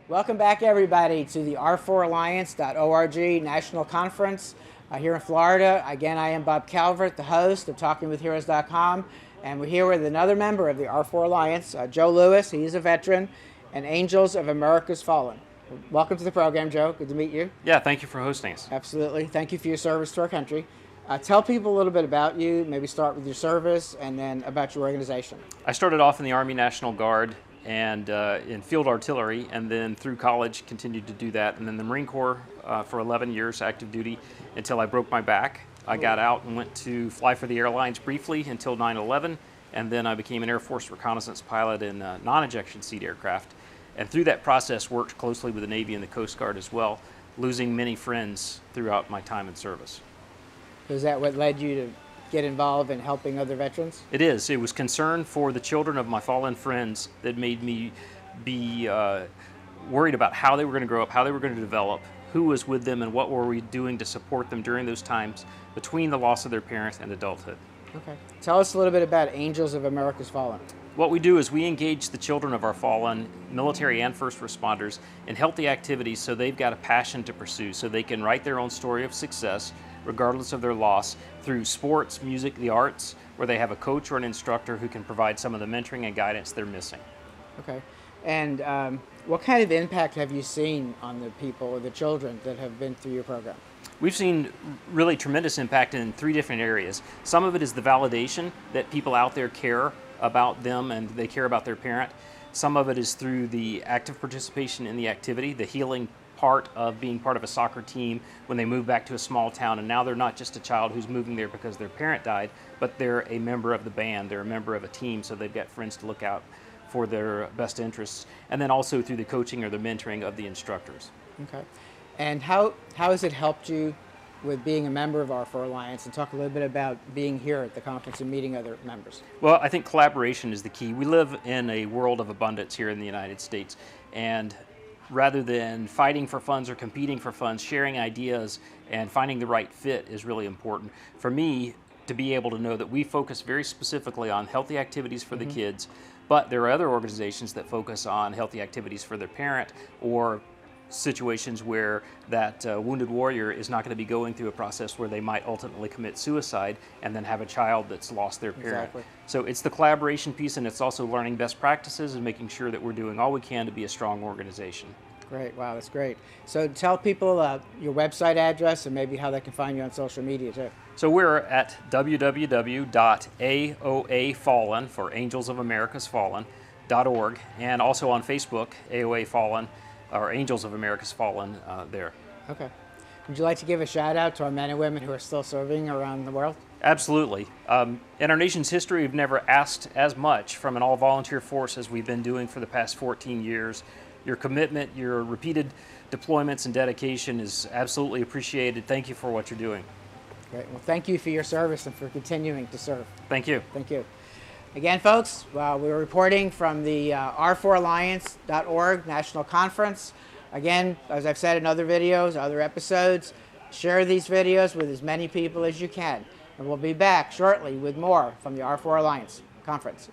Welcome back, everybody, to the R4Alliance.org National Conference here in Florida. Again, I am Bob Calvert, the host of TalkingWithHeroes.com, and we're here with another member of the R4 Alliance, Joe Lewis. He is a veteran, and Angels of America's Fallen. Welcome to the program, Joe. Good to meet you. Yeah, thank you for hosting us. Absolutely. Thank you for your service to our country. Tell people a little bit about you, maybe start with your service, and then about your organization. I started off in the Army National Guard and in field artillery, and then through college continued to do that, and then the Marine Corps for 11 years active duty until I broke my back. I got out and went to fly for the airlines briefly until 9/11, and then I became an Air Force reconnaissance pilot in non-ejection seat aircraft, and through that process worked closely with the Navy and the Coast Guard as well, losing many friends throughout my time in service. Is that what led you to get involved in helping other veterans? It is. It was concern for the children of my fallen friends that made me be worried about how they were going to grow up, how they were going to develop, who was with them, and what were we doing to support them during those times between the loss of their parents and adulthood. Okay. Tell us a little bit about Angels of America's Fallen. What we do is we engage the children of our fallen, military and first responders, in healthy activities so they've got a passion to pursue, so they can write their own story of success, regardless of their loss, through sports, music, the arts, where they have a coach or an instructor who can provide some of the mentoring and guidance they're missing. Okay. And what kind of impact have you seen on the people or the children that have been through your program? We've seen really tremendous impact in 3 different areas. Some of it is the validation that people out there care about them and they care about their parent. Some of it is through the active participation in the activity, the healing part of being part of a soccer team when they move back to a small town, and now they're not just a child who's moving there because their parent died, but they're a member of the band, they're a member of a team, so they've got friends to look out for their best interests, and then also through the coaching or the mentoring of the instructors. Okay. And how has it helped you with being a member of R4 Alliance, and talk a little bit about being here at the conference and meeting other members? Well, I think collaboration is the key. We live in a world of abundance here in the United States, and rather than fighting for funds or competing for funds, sharing ideas and finding the right fit is really important. For me, to be able to know that we focus very specifically on healthy activities for the kids, but there are other organizations that focus on healthy activities for their parent, or situations where that wounded warrior is not going to be going through a process where they might ultimately commit suicide and then have a child that's lost their parent. Exactly. So it's the collaboration piece, and it's also learning best practices and making sure that we're doing all we can to be a strong organization. Great. Wow, that's great. So tell people your website address and maybe how they can find you on social media too. So we're at www.aoafallen, for Angels of America's Fallen.org, and also on Facebook, AOA Fallen, or Angels of America's Fallen there. Okay. Would you like to give a shout out to our men and women who are still serving around the world? Absolutely. In our nation's history, we've never asked as much from an all-volunteer force as we've been doing for the past 14 years. Your commitment, your repeated deployments and dedication is absolutely appreciated. Thank you for what you're doing. Great. Well, thank you for your service and for continuing to serve. Thank you. Thank you. Again, folks, we're reporting from the R4Alliance.org National Conference. Again, as I've said in other videos, other episodes, share these videos with as many people as you can. And we'll be back shortly with more from the R4 Alliance Conference.